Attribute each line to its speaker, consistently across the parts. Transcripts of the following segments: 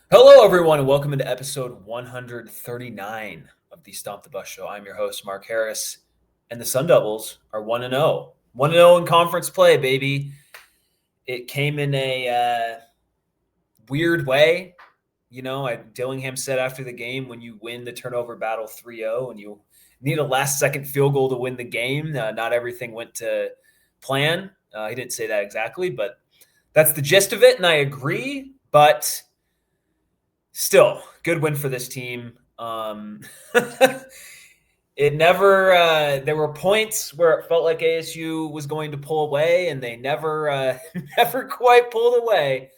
Speaker 1: Hello, everyone, and welcome into episode 139 of the Stomp the Bus Show. I'm your host, Mark Harris, and the Sun Devils are 1-0. 1-0 in conference play, baby. It came in a weird way. Dillingham said after the game, when you win the turnover battle 3-0 and you need a last-second field goal to win the game, not everything went to plan. He didn't say that exactly, but that's the gist of it, and I agree, but still, good win for this team. It never. There were points where it felt like ASU was going to pull away, and they never, never quite pulled away.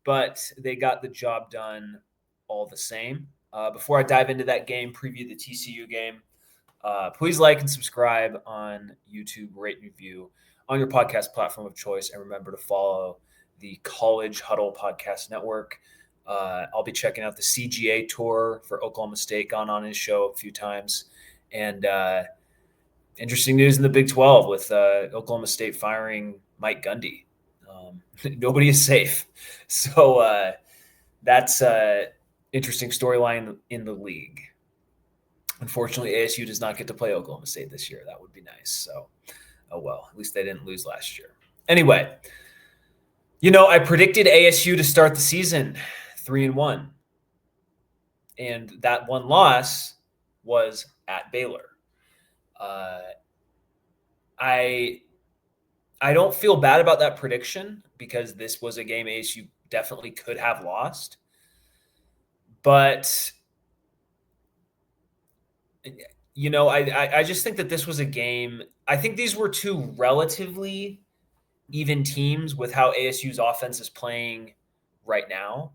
Speaker 1: But they got the job done all the same. Before I dive into that game, preview the TCU game. Please like and subscribe on YouTube, rate and review on your podcast platform of choice, and remember to follow the College Huddle Podcast Network. I'll be checking out the CGA tour for Oklahoma State, gone on his show a few times. And interesting news in the Big 12 with Oklahoma State firing Mike Gundy. Nobody is safe. So that's an interesting storyline in the league. Unfortunately, ASU does not get to play Oklahoma State this year. That would be nice. So, oh well, at least they didn't lose last year. Anyway, I predicted ASU to start the season 3-1. And that one loss was at Baylor. I don't feel bad about that prediction because this was a game ASU definitely could have lost. But I just think that this was a game. I think these were two relatively even teams with how ASU's offense is playing right now,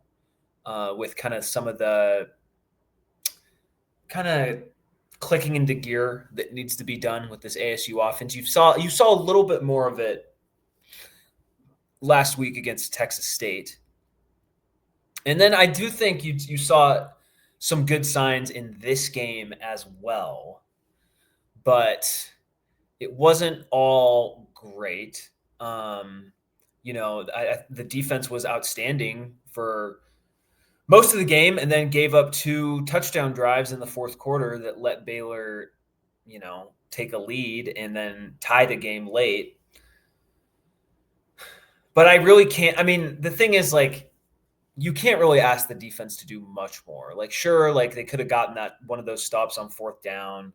Speaker 1: with kind of some of the kind of clicking into gear that needs to be done with this ASU offense. You saw a little bit more of it last week against Texas State. And then I do think you saw some good signs in this game as well, but it wasn't all great. The defense was outstanding for most of the game and then gave up 2 touchdown drives in the fourth quarter that let Baylor, take a lead and then tie the game late. But I really can't. I mean, the thing is, you can't really ask the defense to do much more. Sure, they could have gotten that one of those stops on fourth down.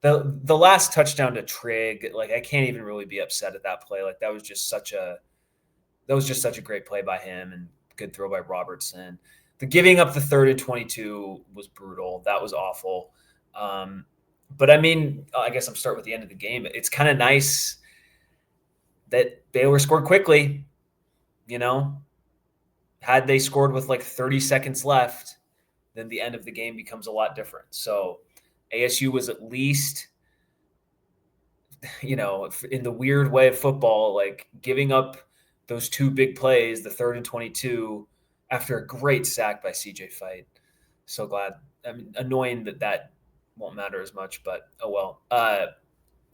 Speaker 1: The last touchdown to Trigg, I can't even really be upset at that play. That was just such a great play by him and good throw by Robertson. The giving up the 3rd and 22 was brutal. That was awful. But I mean, I guess I'm starting with the end of the game. It's kind of nice that Baylor scored quickly. Had they scored with 30 seconds left, then the end of the game becomes a lot different. So ASU was at least, in the weird way of football, giving up those 2 big plays, the 3rd and 22, after a great sack by CJ Fight. So glad. I mean, annoying that won't matter as much, but oh well.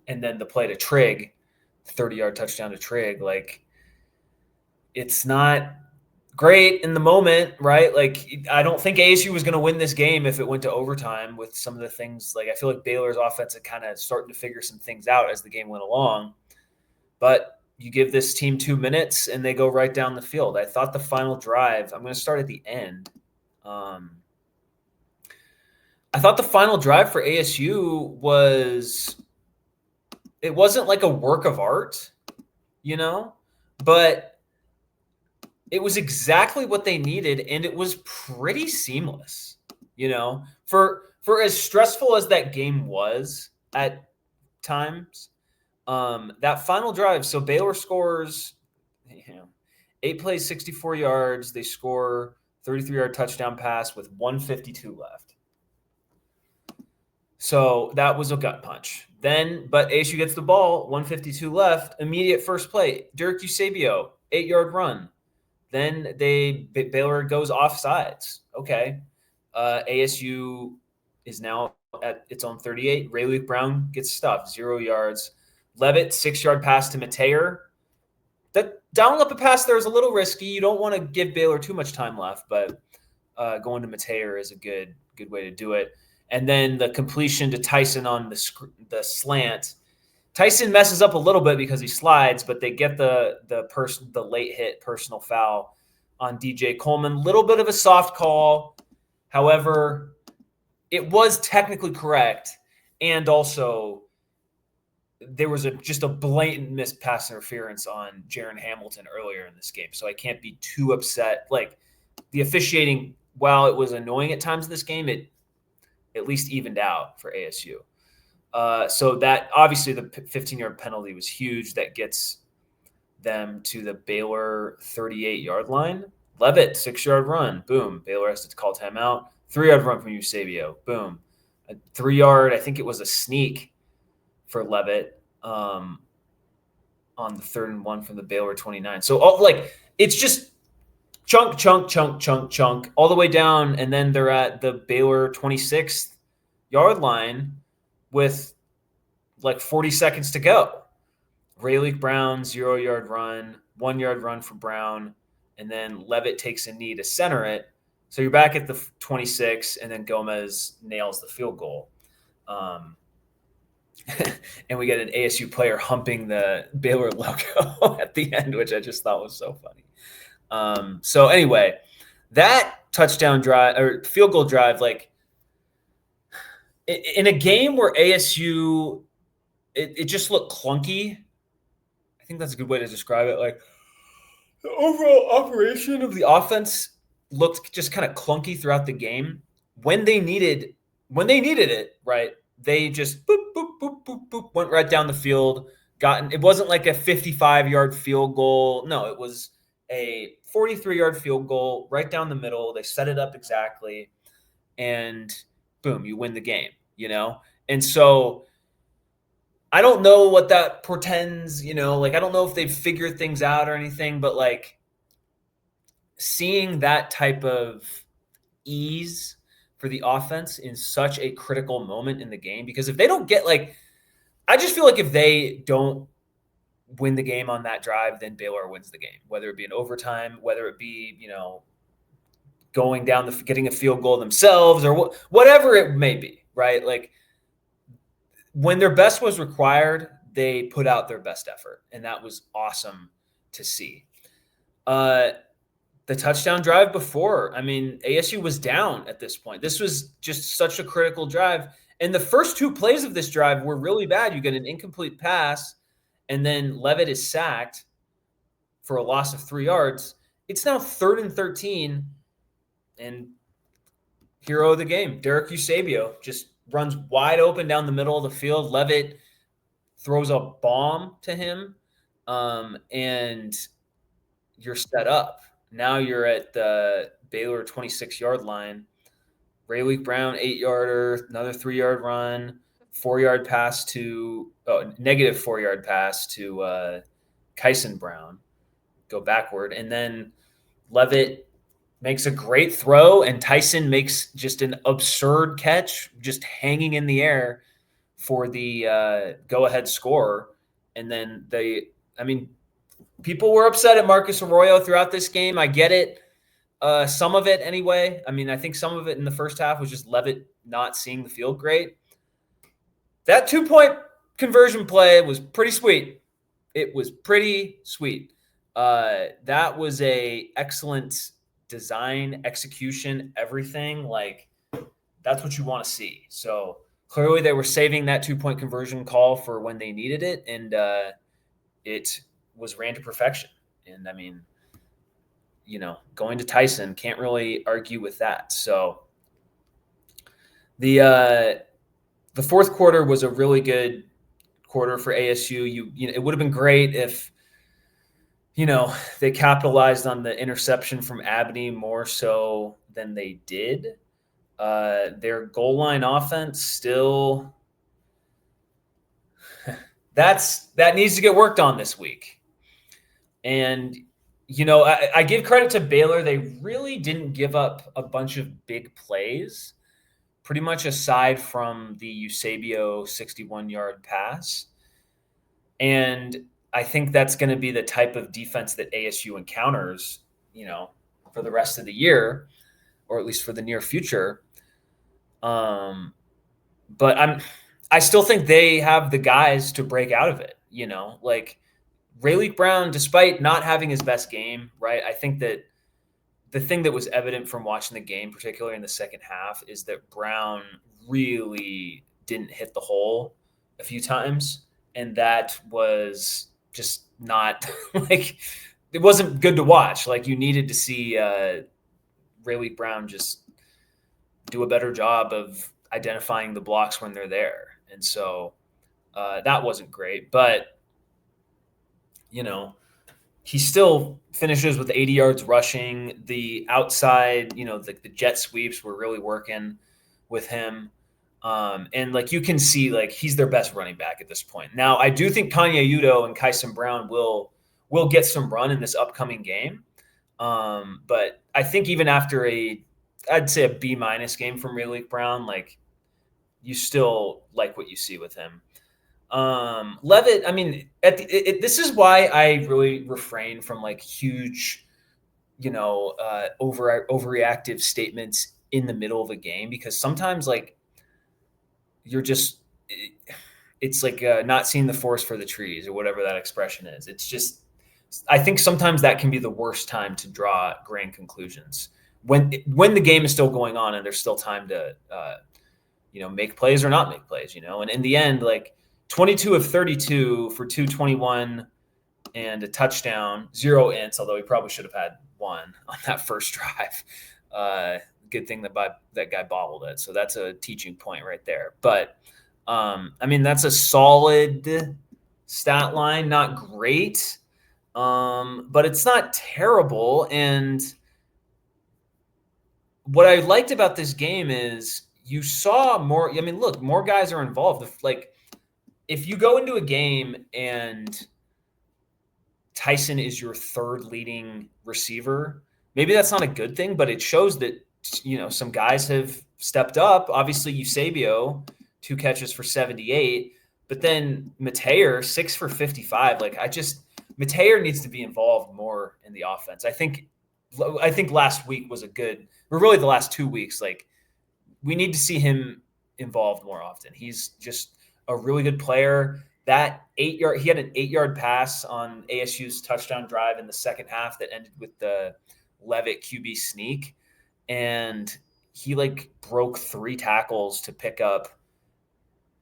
Speaker 1: And then the play to Trigg, 30-yard touchdown to Trigg, it's not great in the moment, right? I don't think ASU was going to win this game if it went to overtime with some of the things. I feel like Baylor's offense had kind of starting to figure some things out as the game went along. But you give this team 2 minutes and they go right down the field. I thought the final drive, I'm going to start at the end. I thought the final drive for ASU it wasn't like a work of art, but it was exactly what they needed, and it was pretty seamless, for as stressful as that game was at times. That final drive, so Baylor scores 8 plays, 64 yards. They score 33-yard touchdown pass with 1:52 left. So that was a gut punch. But ASU gets the ball, 1:52 left, immediate first play. Dirk Eusebio, 8-yard run. Then Baylor goes offsides. Okay. ASU is now at its own 38. Ray Luke Brown gets stuffed, 0 yards. Levitt, 6-yard pass to Mateer. That dialing up a pass there is a little risky. You don't want to give Baylor too much time left, but going to Mateer is a good way to do it. And then the completion to Tyson on the slant. Tyson messes up a little bit because he slides, but they get the late hit personal foul on DJ Coleman. Little bit of a soft call. However, it was technically correct, and also there was just a blatant missed pass interference on Jaron Hamilton earlier in this game. So I can't be too upset. Like, the officiating, while it was annoying at times in this game, it at least evened out for ASU. So that obviously the 15-yard penalty was huge. That gets them to the Baylor 38-yard line. Levitt, 6-yard run. Boom. Baylor has to call timeout. 3-yard run from Eusebio. Boom. A 3-yard, I think it was a sneak for Levitt on the 3rd and 1 from the Baylor 29. So, it's just chunk, all the way down, and then they're at the Baylor 26th yard line with 40 seconds to go. Rayleigh Brown, 0-yard run, 1-yard run for Brown, and then Levitt takes a knee to center it. So you're back at the 26, and then Gomez nails the field goal. And we get an ASU player humping the Baylor logo at the end, which I just thought was so funny. So anyway, that touchdown drive or field goal drive, in a game where ASU, it just looked clunky. I think that's a good way to describe it. Like, the overall operation of the offense looked just kind of clunky throughout the game. When they needed it, right, they just boop, boop, boop, boop, boop, went right down the field. It wasn't like a 55-yard field goal. No, it was a 43-yard field goal right down the middle. They set it up exactly, and boom, you win the game, And so I don't know what that portends, I don't know if they've figured things out or anything, but seeing that type of ease for the offense in such a critical moment in the game, because if they don't get I just feel like if they don't win the game on that drive, then Baylor wins the game, whether it be an overtime, whether it be, going down getting a field goal themselves or whatever it may be, right? When their best was required, they put out their best effort, and that was awesome to see. The touchdown drive before, ASU was down at this point. This was just such a critical drive. And the first 2 plays of this drive were really bad. You get an incomplete pass, and then Levitt is sacked for a loss of 3 yards. It's now 3rd and 13, and hero of the game, Derek Eusebio, just runs wide open down the middle of the field. Levitt throws a bomb to him, and you're set up. Now you're at the Baylor 26-yard line. Rayleigh Brown, 8-yarder, another 3-yard run, 4-yard pass negative 4-yard pass to Kyson Brown. Go backward. And then Levitt makes a great throw, and Tyson makes just an absurd catch, just hanging in the air for the go-ahead score. And then people were upset at Marcus Arroyo throughout this game. I get it. Some of it anyway. I think some of it in the first half was just Levitt not seeing the field great. That 2-point conversion play was pretty sweet. It was pretty sweet. That was a excellent design, execution, everything. That's what you want to see. So clearly they were saving that 2-point conversion call for when they needed it, and it was ran to perfection. And going to Tyson, can't really argue with that. So the fourth quarter was a really good quarter for ASU. It would have been great if they capitalized on the interception from Abney more so than they did. Their goal line offense still that needs to get worked on this week. And I give credit to Baylor. They really didn't give up a bunch of big plays, pretty much aside from the Eusebio 61-yard pass. And I think that's going to be the type of defense that ASU encounters, for the rest of the year, or at least for the near future. But I still think they have the guys to break out of it. Like Rayleigh Brown, despite not having his best game, right? I think that the thing that was evident from watching the game, particularly in the second half, is that Brown really didn't hit the hole a few times, and that was just not like it wasn't good to watch. Like you needed to see Rayleigh Brown just do a better job of identifying the blocks when they're there, and so that wasn't great. But you know, he still finishes with 80 yards rushing. The outside, the jet sweeps were really working with him. And like you can see, like he's their best running back at this point. Now, I do think Kanye Udo and Kyson Brown will get some run in this upcoming game. But I think even after I'd say a B- game from Rayleigh Brown, like you still like what you see with him. Levitt, I mean, this is why I really refrain from like huge, overreactive statements in the middle of a game, because sometimes like you're just, it's like not seeing the forest for the trees, or whatever that expression is. It's just, I think sometimes that can be the worst time to draw grand conclusions when the game is still going on and there's still time to, make plays or not make plays, and in the end, like 22 of 32 for 221 and a touchdown, 0 ints, although he probably should have had one on that first drive. Good thing that guy bobbled it. So that's a teaching point right there. But, I mean, that's a solid stat line, not great, but it's not terrible. And what I liked about this game is you saw more. I mean, look, more guys are involved. Like, if you go into a game and Tyson is your third leading receiver, maybe that's not a good thing, but it shows that, some guys have stepped up. Obviously, Eusebio, 2 catches for 78, but then Mateer, 6 for 55. Like Mateer needs to be involved more in the offense. I think last week was or really the last 2 weeks, like we need to see him involved more often. He's just a really good player. That he had an 8-yard pass on ASU's touchdown drive in the second half that ended with the Levitt QB sneak. And he like broke 3 tackles to pick up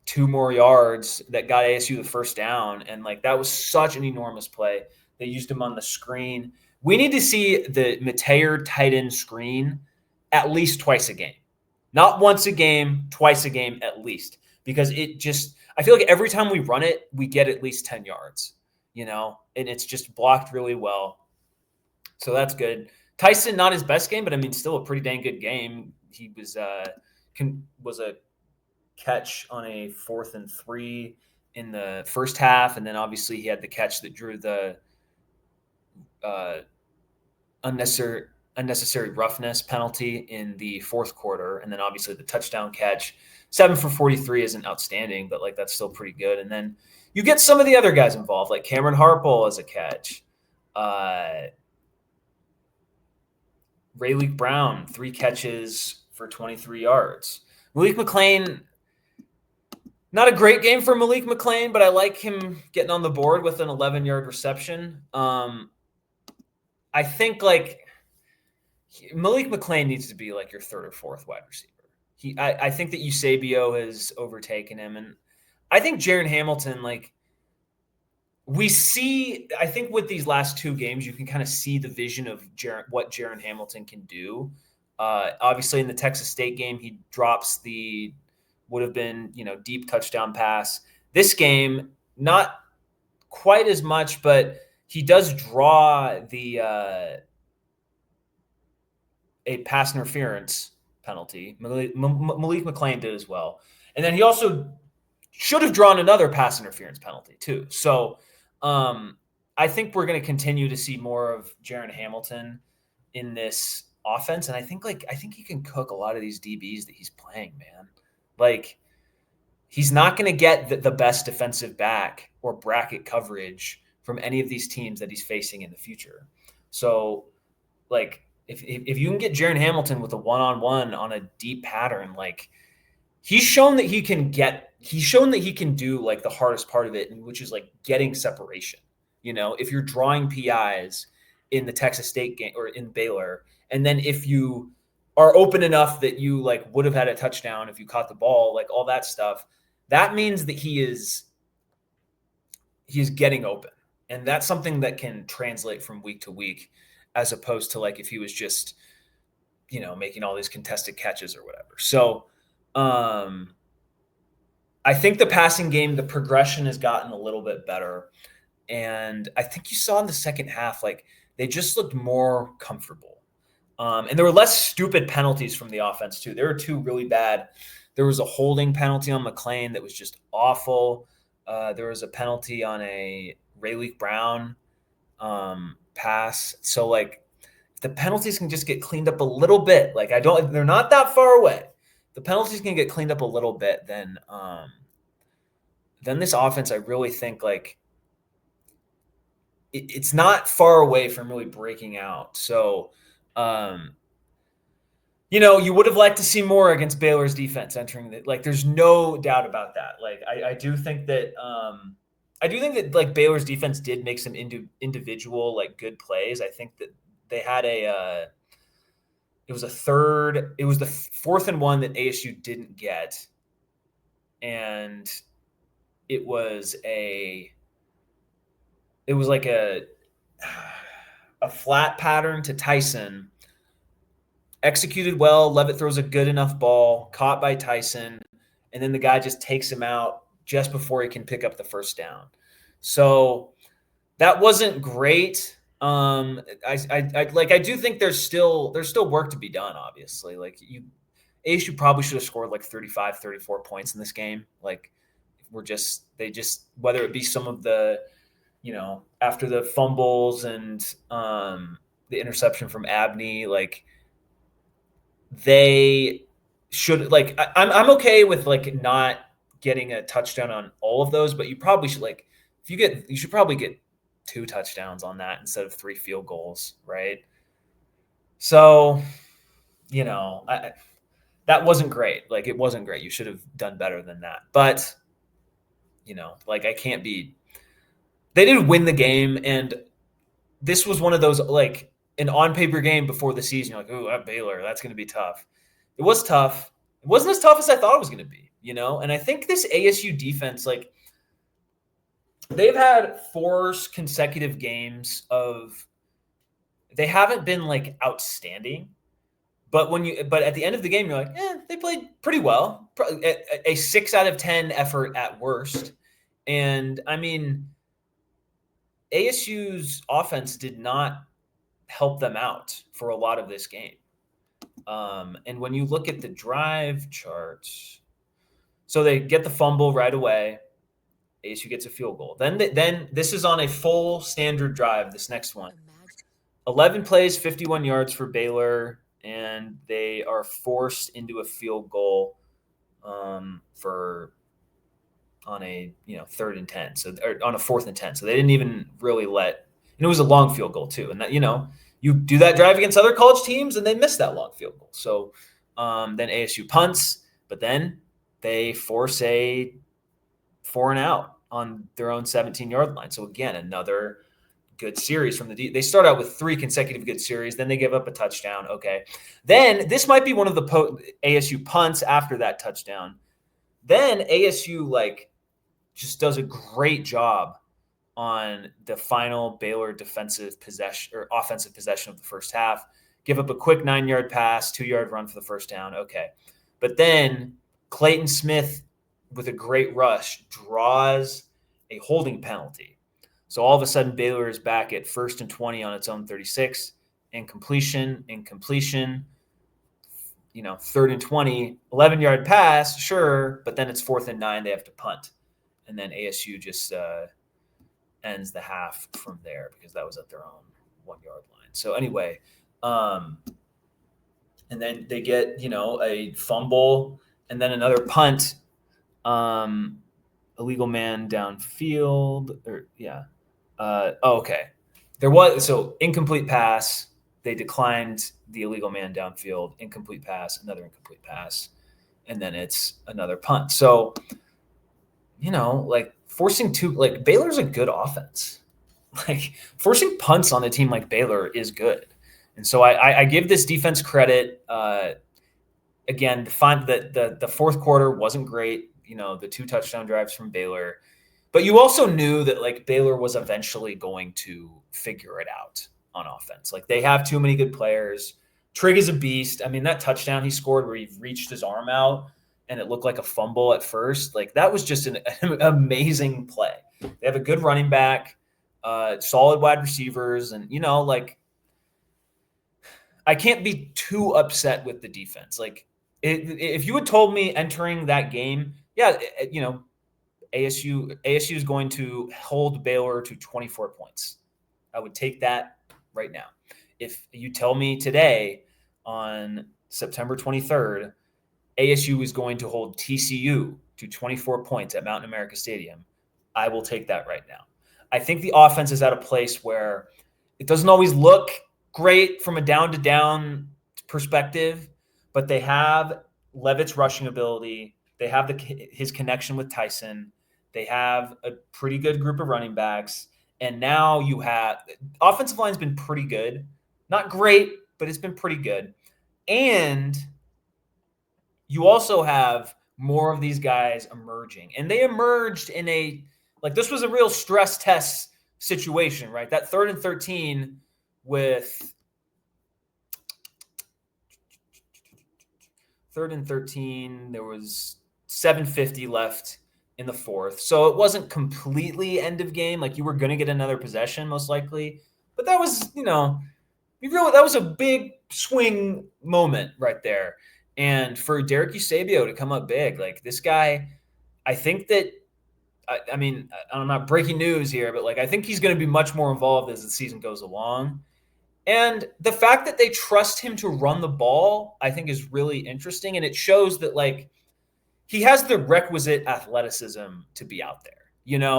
Speaker 1: 2 more yards that got ASU the first down. And like, that was such an enormous play. They used him on the screen. We need to see the Mateer tight end screen at least twice a game, not once a game, twice a game, at least, because I feel like every time we run it, we get at least 10 yards, and it's just blocked really well. So that's good. Tyson, not his best game, but I mean, still a pretty dang good game. He was a catch on a 4th and 3 in the first half. And then obviously he had the catch that drew the unnecessary roughness penalty in the fourth quarter. And then obviously the touchdown catch. 7 for 43 isn't outstanding, but like that's still pretty good. And then you get some of the other guys involved, like Cameron Harpole as a catch. Rayleigh Brown, 3 catches for 23 yards. Malik McClain, not a great game for Malik McClain, but I like him getting on the board with an 11-yard reception. I think like Malik McClain needs to be like your 3rd or 4th wide receiver. I think that Eusebio has overtaken him. And I think Jaron Hamilton, like, I think with these last 2 games, you can kind of see the vision of what Jaron Hamilton can do. Obviously, in the Texas State game, he drops would have been, deep touchdown pass. This game, not quite as much, but he does draw a pass interference penalty. Malik McClain did as well. And then he also should have drawn another pass interference penalty too. So I think we're going to continue to see more of Jaron Hamilton in this offense. And I think he can cook a lot of these DBs that he's playing, man. Like, he's not going to get the best defensive back or bracket coverage from any of these teams that he's facing in the future. So, like, if you can get Jaron Hamilton with a one-on-one on a deep pattern, like he's shown that he can do like the hardest part of it, which is like getting separation. If you're drawing PIs in the Texas State game or in Baylor, and then if you are open enough that you like would have had a touchdown if you caught the ball, like all that stuff, that means that he's getting open. And that's something that can translate from week to week, as opposed to like if he was just, making all these contested catches or whatever. So I think the passing game, the progression has gotten a little bit better. And I think you saw in the second half, like they just looked more comfortable. And there were less stupid penalties from the offense too. There were two really bad. There was a holding penalty on McClain that was just awful. There was a penalty on a Rayleigh Brown pass. So like if the penalties can just get cleaned up a little bit, like they're not that far away. The penalties can get cleaned up a little bit, then this offense, I really think like it's not far away from really breaking out. So, you would have liked to see more against Baylor's defense entering the, like, there's no doubt about that. Like, I do think that, like Baylor's defense did make some individual, like good plays. I think that they had it was the 4th and 1 that ASU didn't get. And it was like a flat pattern to Tyson, executed well. Levitt throws a good enough ball, caught by Tyson, and then the guy just takes him out just before he can pick up the first down. So that wasn't great. I do think there's still work to be done. Obviously, like ASU probably should have scored like 35, 34 points in this game. Like they just whether it be some of the, after the fumbles and the interception from Abney, like they should, like, I'm okay with like not getting a touchdown on all of those, but you probably should, like, you should probably get 2 touchdowns on that instead of 3 field goals, right? So, that wasn't great. Like, it wasn't great. You should have done better than that. But, like, they did win the game, and this was one of those, like, an on-paper game before the season. You're like, ooh, at Baylor, that's going to be tough. It was tough. It wasn't as tough as I thought it was going to be, And I think this ASU defense, like, they've had 4 consecutive games they haven't been, like, outstanding. But at the end of the game, you're like, they played pretty well. A 6 out of 10 effort at worst. And, I mean, ASU's offense did not help them out for a lot of this game. And when you look at the drive charts, so they get the fumble right away. ASU gets a field goal. Then this is on a full standard drive, this next one. 11 plays, 51 yards for Baylor, and they are forced into a field goal on a 3rd and 10, or on a 4th and 10. So they didn't even really and it was a long field goal too. And that, you do that drive against other college teams and they miss that long field goal. So then ASU punts, but then they force a 4 and out on their own 17-yard line. So again, another good series from they start out with 3 consecutive good series. Then they give up a touchdown. Okay. Then this might be one of the ASU punts after that touchdown. Then ASU, like, just does a great job on the final Baylor defensive possession or offensive possession of the first half. Give up a quick 9-yard pass, 2-yard run for the first down. Okay. But then Clayton Smith, with a great rush, draws a holding penalty. So all of a sudden, Baylor is back at 1st and 20 on its own 36. Incompletion. 3rd and 20, 11-yard pass, sure, but then it's 4th and 9. They have to punt. And then ASU just ends the half from there because that was at their own 1-yard line. So anyway, and then they get, a fumble and then another punt, illegal man downfield, okay. There was, incomplete pass, they declined the illegal man downfield, incomplete pass, another incomplete pass, and then it's another punt. So, like forcing two, like Baylor's a good offense. Like forcing punts on a team like Baylor is good. And so I give this defense credit. Again, the fourth quarter wasn't great. The 2 touchdown drives from Baylor, but you also knew that like Baylor was eventually going to figure it out on offense. Like they have too many good players. Trigg is a beast. I mean, that touchdown he scored where he reached his arm out and it looked like a fumble at first. Like that was just an amazing play. They have a good running back, solid wide receivers, and like I can't be too upset with the defense. Like if you had told me entering that game, yeah, ASU is going to hold Baylor to 24 points. I would take that right now. If you tell me today on September 23rd, ASU is going to hold TCU to 24 points at Mountain America Stadium, I will take that right now. I think the offense is at a place where it doesn't always look great from a down-to-down perspective, but they have Levitt's rushing ability. They have his connection with Tyson. They have a pretty good group of running backs. And now you have – offensive line's been pretty good. Not great, but it's been pretty good. And you also have more of these guys emerging. And they emerged in a – like this was a real stress test situation, right? That 3rd and 13 with – 3rd and 13, there was 7:50 left in the 4th. So it wasn't completely end of game. Like you were going to get another possession most likely. But that was, that was a big swing moment right there. And for Derek Eusebio to come up big, like this guy, I think that, I mean, I'm not breaking news here, but like I think he's going to be much more involved as the season goes along. And the fact that they trust him to run the ball, I think is really interesting. And it shows that like he has the requisite athleticism to be out there.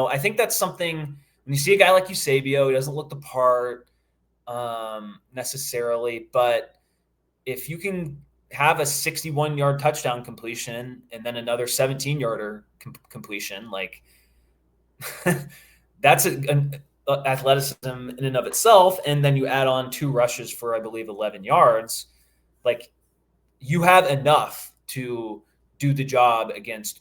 Speaker 1: I think that's something when you see a guy like Eusebio, he doesn't look the part necessarily, but if you can have a 61-yard touchdown completion and then another 17-yarder completion, like that's an athleticism in and of itself, and then you add on 2 rushes for, I believe, 11 yards, like you have enough to do the job against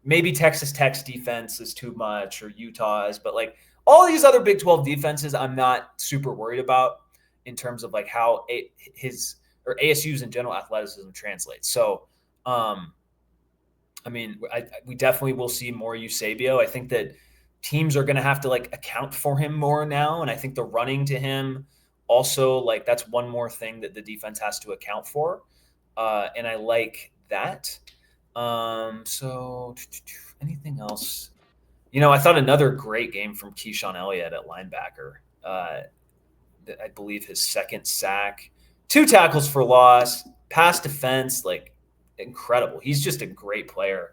Speaker 1: maybe Texas Tech's defense is too much or Utah's, but like all these other Big 12 defenses, I'm not super worried about in terms of like how his or ASU's in general athleticism translates. So, I mean, we definitely will see more Eusebio. I think that teams are going to have to like account for him more now. And I think the running to him also, like that's one more thing that the defense has to account for. And I like that. So anything else? I thought another great game from Keyshawn Elliott at linebacker. I believe his 2nd sack, 2 tackles for loss, pass defense, like incredible. He's just a great player.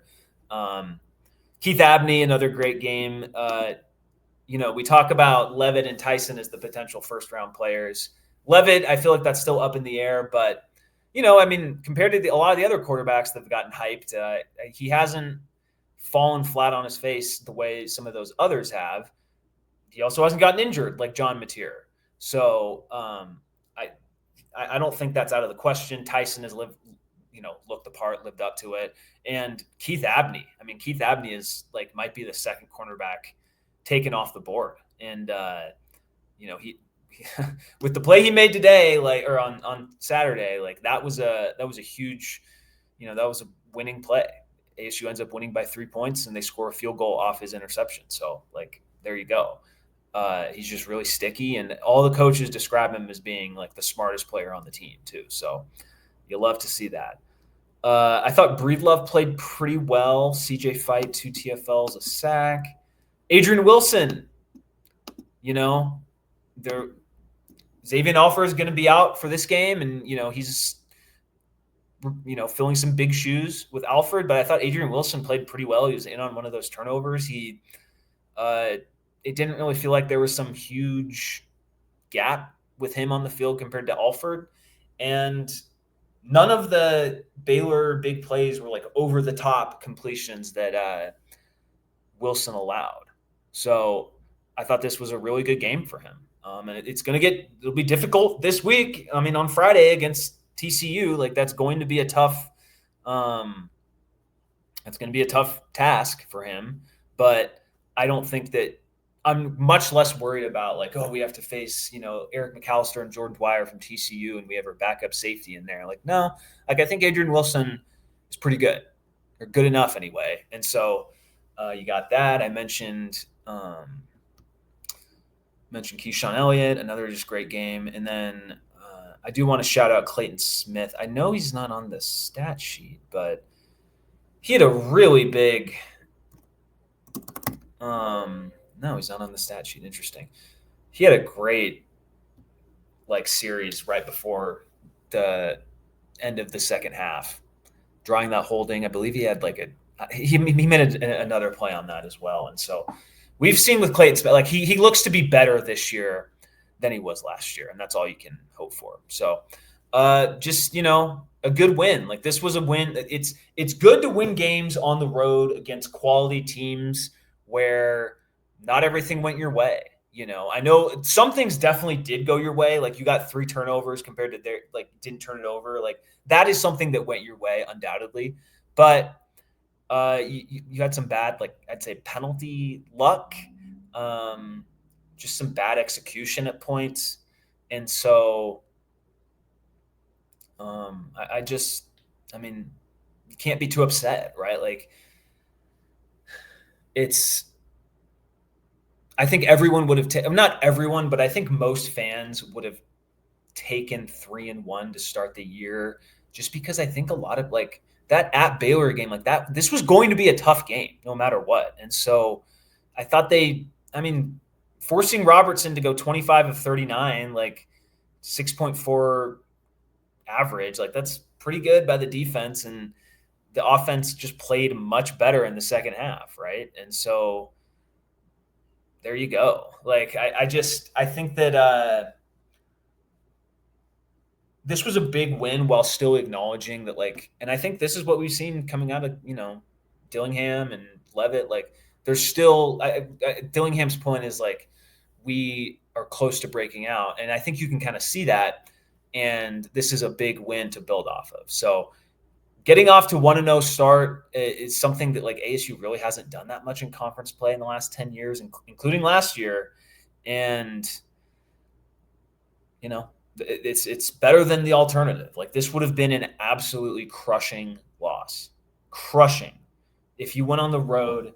Speaker 1: Keith Abney, another great game. We talk about Levitt and Tyson as the potential first-round players. Levitt, I feel like that's still up in the air, but I mean, compared to a lot of the other quarterbacks that have gotten hyped, he hasn't fallen flat on his face the way some of those others have. He also hasn't gotten injured like John Mateer. So I don't think that's out of the question. Tyson has looked the part, lived up to it. And Keith Abney is like might be the 2nd cornerback taken off the board. And he with the play he made today, like or on Saturday, like that was a huge, that was a winning play. ASU ends up winning by 3 points, and they score a field goal off his interception. So like there you go. He's just really sticky, and all the coaches describe him as being like the smartest player on the team too. So you love to see that. I thought Breedlove played pretty well. CJ Fight, 2 TFLs, a sack. Adrian Wilson, Xavier Alford is going to be out for this game, and he's filling some big shoes with Alfred. But I thought Adrian Wilson played pretty well. He was in on one of those turnovers. It didn't really feel like there was some huge gap with him on the field compared to Alford. And none of the Baylor big plays were like over the top completions that Wilson allowed. So I thought this was a really good game for him. And it'll be difficult this week. I mean, on Friday against TCU, like that's going to be a tough, that's going to be a tough task for him. But I don't think that I'm much less worried about like, oh, we have to face, Eric McAllister and Jordan Dwyer from TCU and we have our backup safety in there. Like, no, like I think Adrian Wilson is pretty good or good enough anyway. And so you got that. I mentioned Keyshawn Elliott, another just great game. And then I do want to shout out Clayton Smith. I know he's not on the stat sheet, but he had a really big no, he's not on the stat sheet. Interesting. He had a great series right before the end of the second half, drawing that holding. I believe he had he made another play on that as well. And so we've seen with Clayton Smith, he looks to be better this year than he was last year, and that's all you can hope for. So just a good win. Like this was a win. It's good to win games on the road against quality teams where not everything went your way. I know some things definitely did go your way. Like you got 3 turnovers compared to their didn't turn it over. Like that is something that went your way undoubtedly. But you had some bad, I'd say penalty luck, just some bad execution at points. And so I mean, you can't be too upset, right? Like I think everyone would have not everyone, but I think most fans would have taken 3-1 to start the year, just because I think a lot of that at Baylor game, this was going to be a tough game no matter what. And so I thought forcing Robertson to go 25 of 39, 6.4 average, that's pretty good by the defense, and the offense just played much better in the second half, right? And so there you go. I think that this was a big win while still acknowledging that and I think this is what we've seen coming out of Dillingham and Levitt. There's still Dillingham's point is we are close to breaking out, and I think you can kind of see that. And this is a big win to build off of. So getting off to 1-0 start is something that ASU really hasn't done that much in conference play in the last 10 years, including last year. And, it's better than the alternative. This would have been an absolutely crushing loss. Crushing. If you went on the road,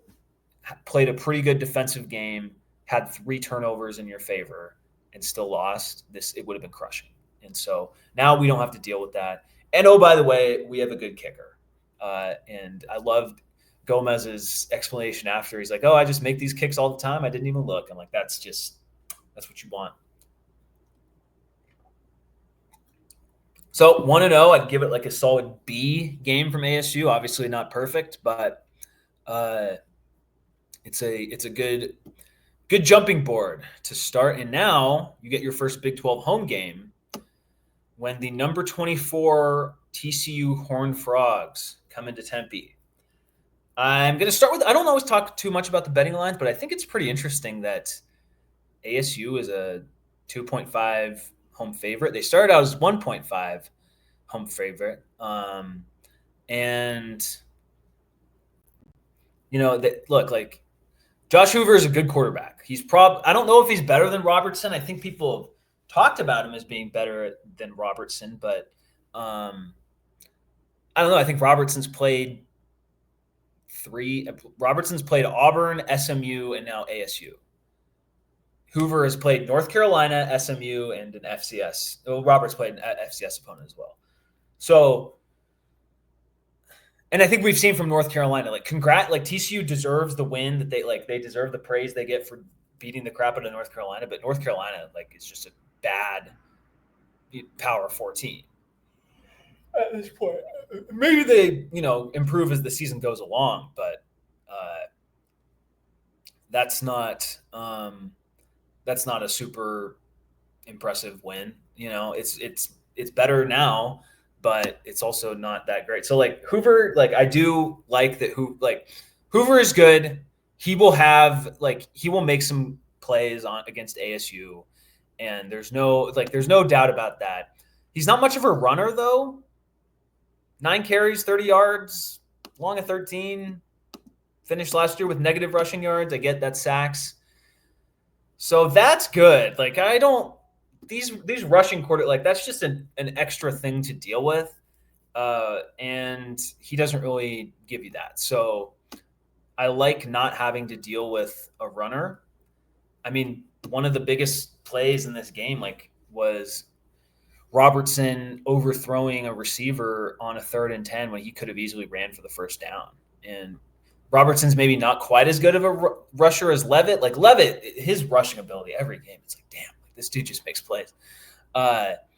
Speaker 1: played a pretty good defensive game, had 3 turnovers in your favor, and still lost, it would have been crushing. And so now we don't have to deal with that. And oh, by the way, we have a good kicker. And I loved Gomez's explanation after. He's like, "Oh, I just make these kicks all the time. I didn't even look." I'm like, that's what you want. So 1-0, I'd give it a solid B game from ASU. Obviously not perfect, but it's a good jumping board to start. And now you get your first Big 12 home game when the number 24 TCU Horned Frogs come into Tempe. I'm going to start with, I don't always talk too much about the betting lines, but I think it's pretty interesting that ASU is a 2.5 home favorite. They started out as 1.5 home favorite. And, look, Josh Hoover is a good quarterback. I don't know if he's better than Robertson. I think people have talked about him as being better than Robertson, but I don't know. I think Robertson's played Auburn, SMU, and now ASU. Hoover has played North Carolina, SMU, and an FCS. Well, Roberts played an FCS opponent as well. So, and I think we've seen from North Carolina, TCU deserves the win that they deserve the praise they get for beating the crap out of North Carolina, but North Carolina is just a bad Power 14 at this point. Maybe they improve as the season goes along, but that's not a super impressive win. It's better now, but it's also not that great. So like Hoover, like I do like that. Hoover is good. He will make some plays on against ASU, and there's no doubt about that. He's not much of a runner though. 9 carries, 30 yards, long of 13. Finished last year with negative rushing yards. I get that sacks. So that's good. Like I don't these rushing quarter like that's just an extra thing to deal with. And he doesn't really give you that. So I like not having to deal with a runner. I mean, one of the biggest plays in this game was Robertson overthrowing a receiver on a 3rd and 10 when he could have easily ran for the first down. And Robertson's maybe not quite as good of a rusher as Levitt. Like Levitt, his rushing ability every game, it's like, damn, like this dude just makes plays. But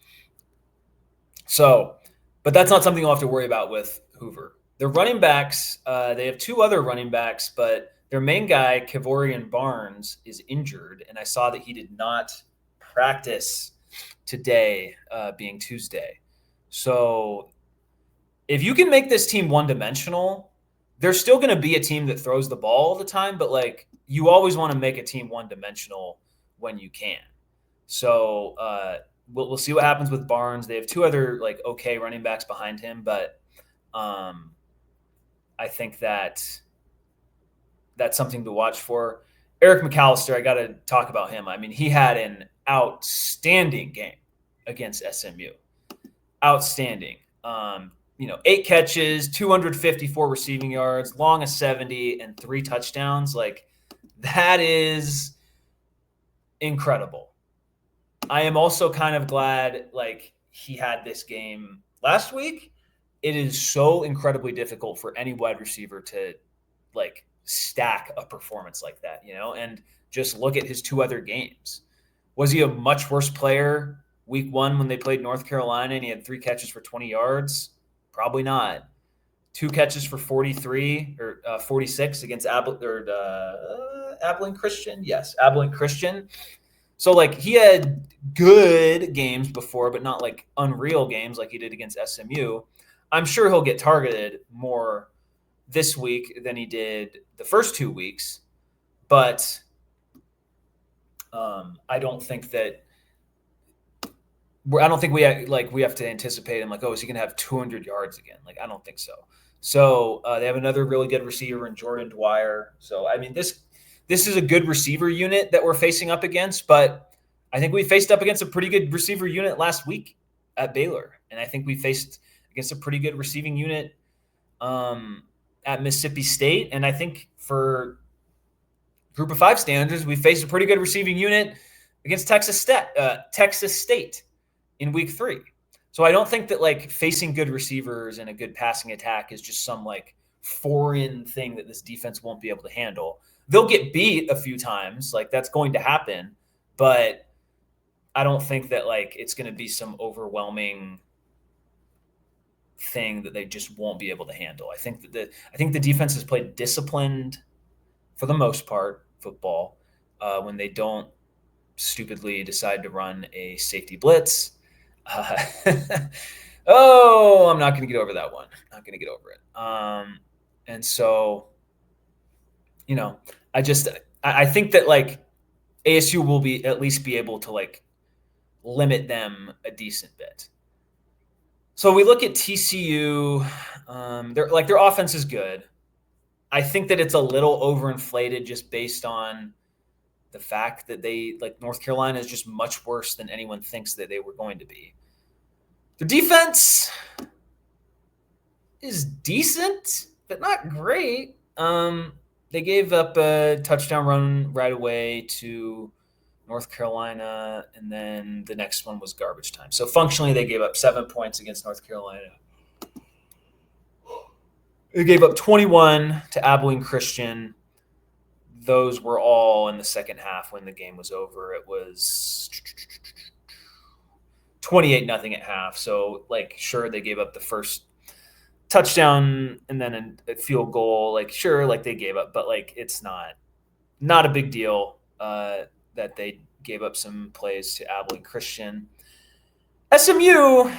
Speaker 1: that's not something you'll have to worry about with Hoover. The running backs, they have 2 other running backs, but their main guy, Kevorian Barnes, is injured, and I saw that he did not practice today, being Tuesday. So if you can make this team one-dimensional, there's still going to be a team that throws the ball all the time, but like you always want to make a team one-dimensional when you can. So we'll see what happens with Barnes. They have 2 other like okay running backs behind him, but I think that's something to watch for. Eric McAllister, I got to talk about him. I mean, he had an outstanding game against SMU. Outstanding. 8 catches, 254 receiving yards, long of 70, and 3 touchdowns. Like, that is incredible. I am also kind of glad, like, he had this game last week. It is so incredibly difficult for any wide receiver to, like, stack a performance like that, and just look at his 2 other games. Was he a much worse player week 1 when they played North Carolina and he had 3 catches for 20 yards? Probably not. 2 catches for 43 or 46 against Abilene Christian. Yes, Abilene Christian. So like he had good games before, but not like unreal games like he did against SMU. I'm sure he'll get targeted more this week than he did the first 2 weeks, but I don't think we have to anticipate him like, oh, is he going to have 200 yards again? Like, I don't think so. So they have another really good receiver in Jordan Dwyer. So I mean, this is a good receiver unit that we're facing up against, but I think we faced up against a pretty good receiver unit last week at Baylor, and I think we faced against a pretty good receiving unit at Mississippi State, and I think for Group of 5 standards, we faced a pretty good receiving unit against Texas State in week 3. So I don't think that like facing good receivers and a good passing attack is just some like foreign thing that this defense won't be able to handle. They'll get beat a few times, like that's going to happen, but I don't think that like it's going to be some overwhelming thing that they just won't be able to handle. I think the defense has played disciplined for the most part football when they don't stupidly decide to run a safety blitz. I'm not going to get over that one. Not going to get over it. And so, I think that like ASU will at least be able to like limit them a decent bit. So we look at TCU. Their offense is good. I think that it's a little overinflated just based on the fact that North Carolina is just much worse than anyone thinks that they were going to be. The defense is decent, but not great. They gave up a touchdown run right away to North Carolina, and then the next one was garbage time. So functionally, they gave up 7 points against North Carolina. They gave up 21 to Abilene Christian. Those were all in the second half when the game was over. It was 28-0 at half. So, sure, they gave up the first touchdown and then a field goal. They gave up, but it's not a big deal that they gave up some plays to Abilene Christian. SMU,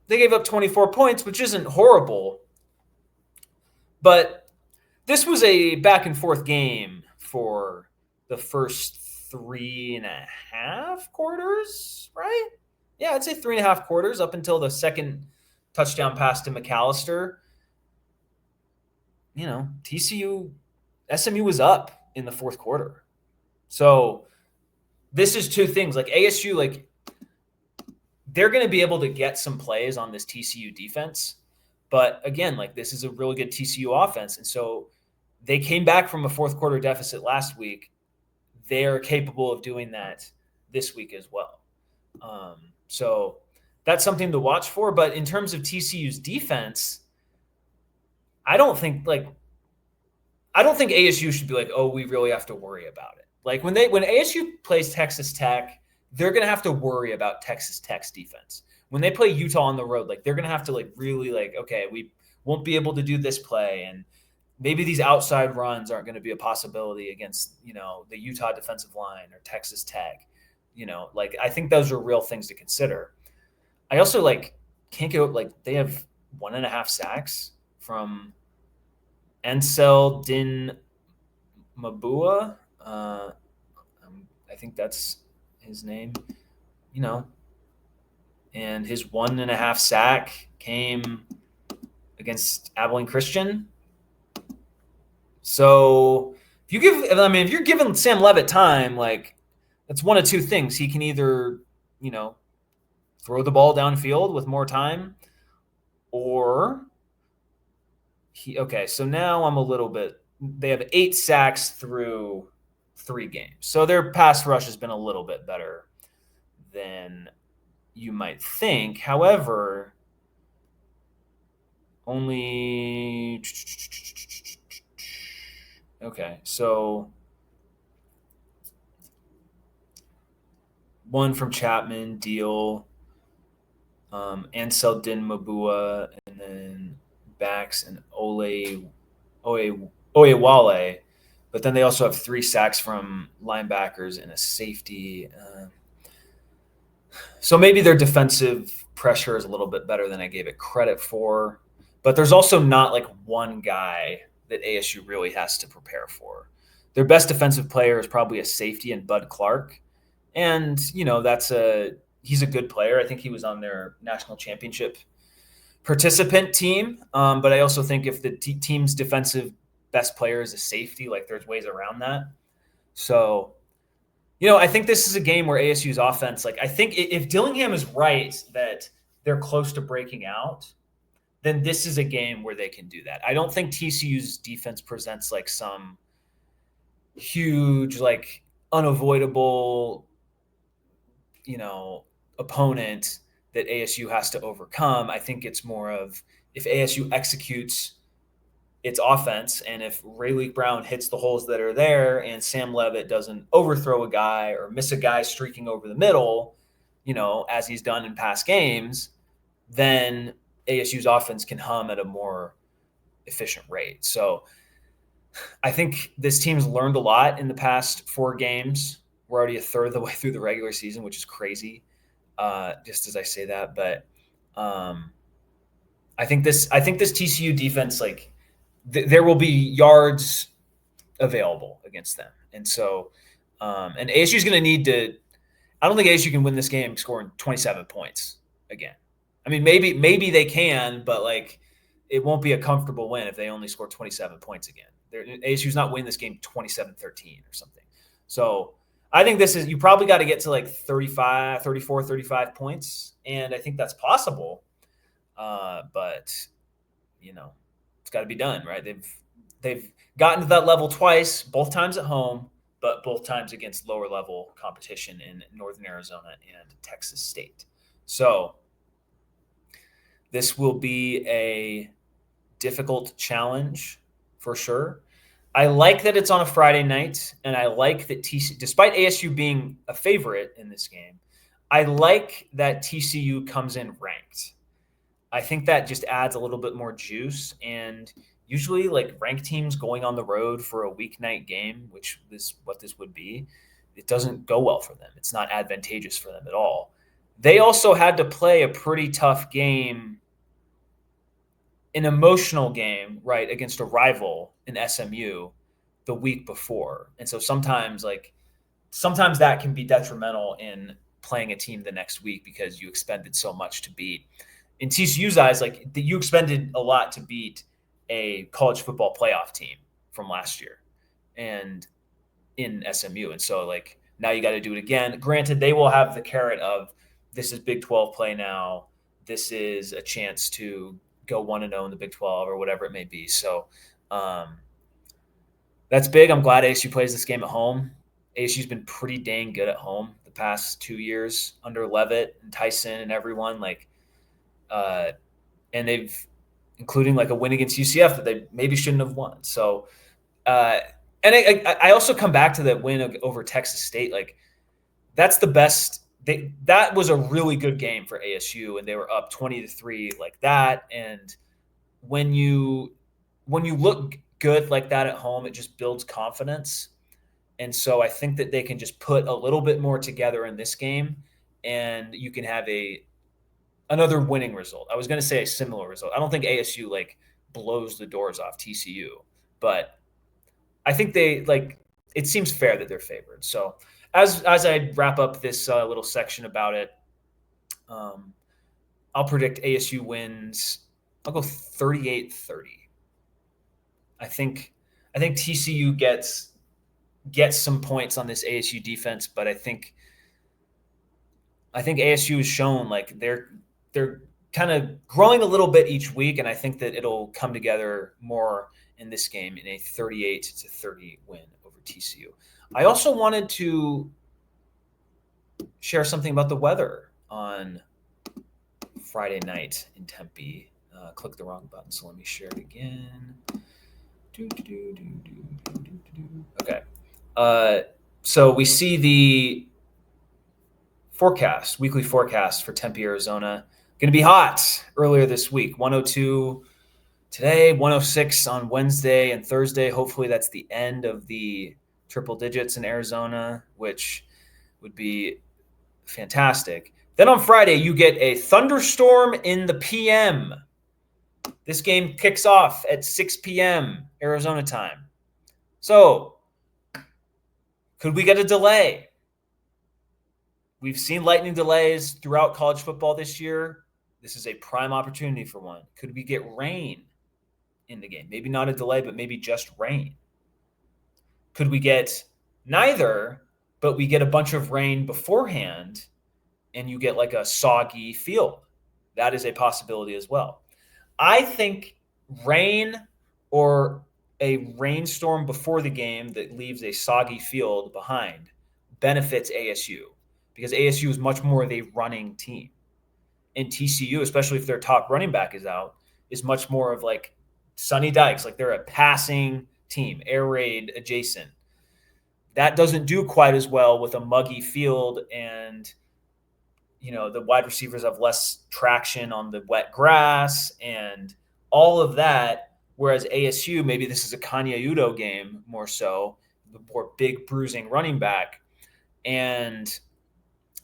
Speaker 1: they gave up 24 points, which isn't horrible. But this was a back and forth game for the first 3.5 quarters, right? Yeah, I'd say 3.5 quarters up until the second touchdown pass to McAllister. SMU was up in the fourth quarter. So this is two things. Like ASU, like they're going to be able to get some plays on this TCU defense. But again, like this is a really good TCU offense. And so they came back from a fourth quarter deficit last week. They're capable of doing that this week as well. So that's something to watch for. But in terms of TCU's defense, I don't think ASU should be like, oh, we really have to worry about it. Like when ASU plays Texas Tech, they're going to have to worry about Texas Tech's defense. When they play Utah on the road, like they're going to have to like really like, okay, we won't be able to do this play, and maybe these outside runs aren't going to be a possibility against, the Utah defensive line or Texas Tech. Like I think those are real things to consider. I also can't get like they have 1.5 sacks from Ansel Din Mabua. I think that's his name, and his 1.5 sack came against Abilene Christian. So if you're giving Sam Leavitt time, like it's one of two things. He can either, throw the ball downfield with more time, or so now I'm a little bit, they have 8 sacks through 3 games. So their pass rush has been a little bit better than you might think. However, so one from Chapman, Deal, Ansel Din Mabua, and then backs and Oyewale. But then they also have 3 sacks from linebackers and a safety. So maybe their defensive pressure is a little bit better than I gave it credit for. But there's also not like one guy that ASU really has to prepare for. Their best defensive player is probably a safety in Bud Clark. And, he's a good player. I think he was on their national championship participant team. But I also think if the team's defensive best player is a safety, like there's ways around that. So, I think this is a game where ASU's offense, like I think if Dillingham is right that they're close to breaking out, then this is a game where they can do that. I don't think TCU's defense presents like some huge, like unavoidable, opponent that ASU has to overcome. I think it's more of if ASU executes its offense and if Rayleigh Brown hits the holes that are there and Sam Leavitt doesn't overthrow a guy or miss a guy streaking over the middle, as he's done in past games, then ASU's offense can hum at a more efficient rate. So I think this team's learned a lot in the past 4 games. We're already a third of the way through the regular season, which is crazy, just as I say that. But I think this TCU defense, like there will be yards available against them. And so and ASU is going to need to – I don't think ASU can win this game scoring 27 points again. I mean, maybe they can, but like it won't be a comfortable win if they only score 27 points again. ASU's not winning this game 27-13 or something. So I think this is – you probably got to get to like 34, 35 points, and I think that's possible. But, it's got to be done, right? They've gotten to that level twice, both times at home, but both times against lower level competition in Northern Arizona and Texas State. So this will be a difficult challenge for sure. I like that it's on a Friday night, and I like that despite ASU being a favorite in this game, I like that TCU comes in ranked. I think that just adds a little bit more juice, and usually like ranked teams going on the road for a weeknight game, which is what this would be, it doesn't go well for them. It's not advantageous for them at all. They also had to play a pretty tough game, an emotional game, right, against a rival in SMU the week before. And so sometimes that can be detrimental in playing a team the next week because you expended so much to beat. In TCU's eyes, like you expended a lot to beat a college football playoff team from last year and in SMU. And so like now you got to do it again. Granted, they will have the carrot of this is Big 12 play now. This is a chance to go 1-0 in the Big 12 or whatever it may be. So that's big. I'm glad ASU plays this game at home. ASU's been pretty dang good at home the past 2 years under Levitt and Tyson and everyone. And they've, including like a win against UCF that they maybe shouldn't have won. So, and I also come back to that win over Texas State. Like that's the best. That was a really good game for ASU, and they were up 20-3 like that. And when you look good like that at home, it just builds confidence. And so I think that they can just put a little bit more together in this game, and you can have another winning result. I was going to say a similar result. I don't think ASU like blows the doors off TCU, but I think it seems fair that they're favored. So as I wrap up this little section about it, I'll predict ASU wins. I'll go 38-30. I think TCU gets some points on this ASU defense, but I think ASU has shown like they're kind of growing a little bit each week, and I think that it'll come together more in this game in a 38-30 win over TCU. I also wanted to share something about the weather on Friday night in Tempe. Click the wrong button, so let me share it again. Okay. So we see the weekly forecast for Tempe, Arizona. Going to be hot earlier this week. 102 today, 106 on Wednesday and Thursday. Hopefully that's the end of the triple digits in Arizona, which would be fantastic. Then on Friday, you get a thunderstorm in the PM. This game kicks off at 6 p.m. Arizona time. So, could we get a delay? We've seen lightning delays throughout college football this year. This is a prime opportunity for one. Could we get rain in the game? Maybe not a delay, but maybe just rain. Could we get neither, but we get a bunch of rain beforehand and you get like a soggy field? That is a possibility as well. I think rain or a rainstorm before the game that leaves a soggy field behind benefits ASU because ASU is much more of a running team. And TCU, especially if their top running back is out, is much more of like Sonny Dykes. Like they're a passing team, air raid adjacent. That doesn't do quite as well with a muggy field, and the wide receivers have less traction on the wet grass and all of that. Whereas ASU, maybe this is a Kanya Udo game more so, the more big bruising running back. And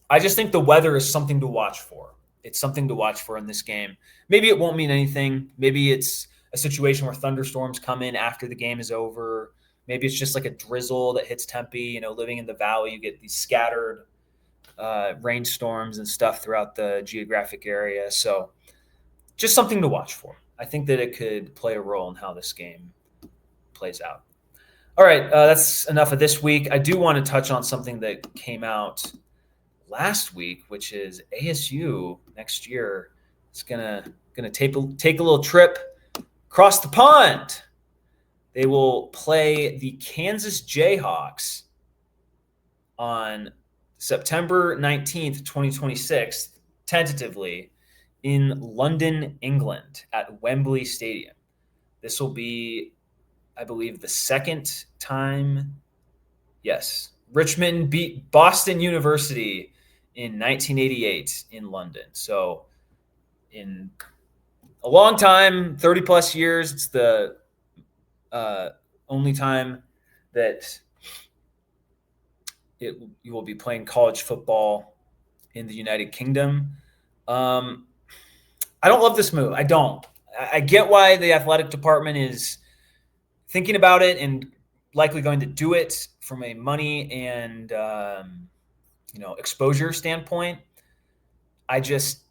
Speaker 1: I just think the weather is something to watch for. It's something to watch for in this game. Maybe it won't mean anything. Maybe it's a situation where thunderstorms come in after the game is over. Maybe it's just like a drizzle that hits Tempe. Living in the valley, you get these scattered rainstorms and stuff throughout the geographic area. So just something to watch for. I think that it could play a role in how this game plays out. All right, that's enough of this week. I do want to touch on something that came out last week, which is ASU next year is gonna take a little trip across the pond. They will play the Kansas Jayhawks on September 19th, 2026, tentatively in London, England at Wembley Stadium. This will be, I believe, the second time. Yes, Richmond beat Boston University in 1988 in London. So in a long time, 30 plus years, it's the only time that You will be playing college football in the United Kingdom. I don't love this move. I don't. I get why the athletic department is thinking about it and likely going to do it from a money and exposure standpoint. I just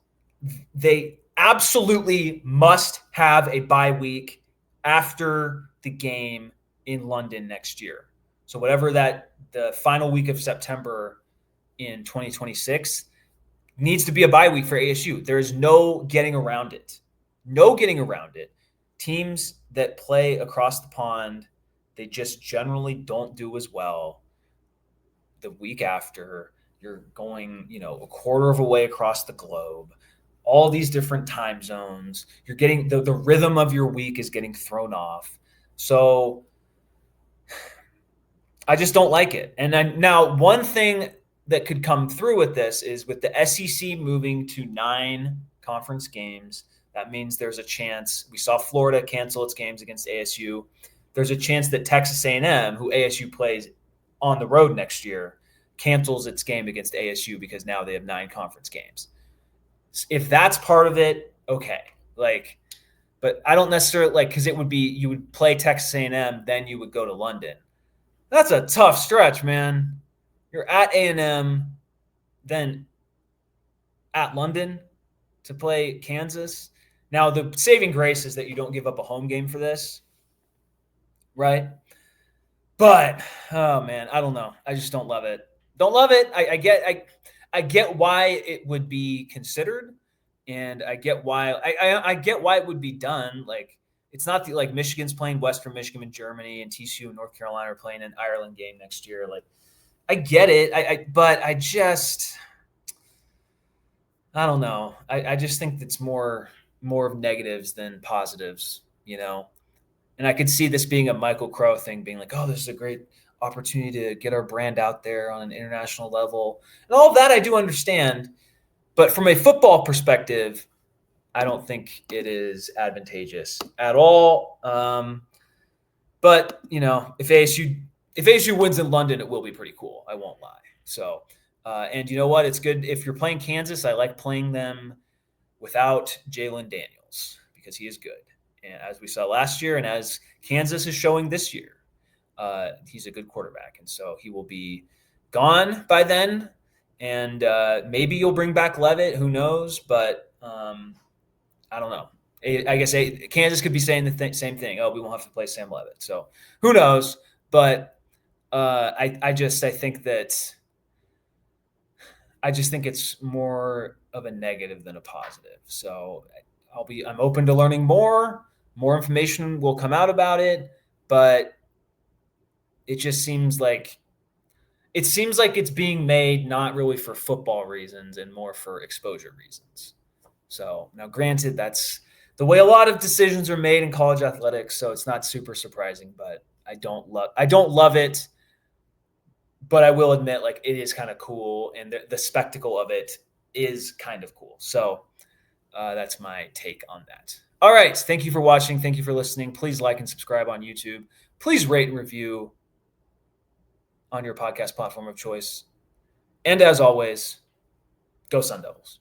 Speaker 1: they absolutely must have a bye week after the game in London next year. So whatever that the final week of September in 2026 needs to be a bye week for ASU. There is no getting around it. No getting around it. Teams that play across the pond, they just generally don't do as well the week after. You're going, a quarter of a way across the globe, all these different time zones. You're getting the rhythm of your week is getting thrown off. So I just don't like it. And now one thing that could come through with this is with the SEC moving to 9 conference games. That means there's a chance. We saw Florida cancel its games against ASU. There's a chance that Texas A&M, who ASU plays on the road next year, cancels its game against ASU because now they have 9 conference games. If that's part of it, okay. But I don't necessarily because it would be you would play Texas A&M, then you would go to London. That's a tough stretch, man. You're at A&M, then at London to play Kansas. Now, the saving grace is that you don't give up a home game for this, right? But, oh, man, I don't know. I just don't love it. Don't love it. I get why it would be considered, and I get why I get why it would be done. It's not like Michigan's playing Western Michigan in Germany and TCU and North Carolina are playing an Ireland game next year. I get it. But I don't know. I just think it's more of negatives than positives, And I could see this being a Michael Crow thing, being like, oh, this is a great opportunity to get our brand out there on an international level. And all of that I do understand. But from a football perspective, I don't think it is advantageous at all. But if ASU wins in London, it will be pretty cool. I won't lie. So, and you know what? It's good if you're playing Kansas. I like playing them without Jalen Daniels because he is good, and as we saw last year, and as Kansas is showing this year, he's a good quarterback, and so he will be gone by then. And maybe you'll bring back Levitt. Who knows? But I don't know. I guess Kansas could be saying the same thing. Oh, we won't have to play Sam Levitt. So who knows? But I think it's more of a negative than a positive. So I'm open to learning more. More information will come out about it, but it just seems like it's being made not really for football reasons and more for exposure reasons. So now, granted, that's the way a lot of decisions are made in college athletics, so it's not super surprising. But I don't love it. But I will admit, it is kind of cool, and the spectacle of it is kind of cool. So that's my take on that. All right. Thank you for watching. Thank you for listening. Please like and subscribe on YouTube. Please rate and review on your podcast platform of choice. And as always, go Sun Devils.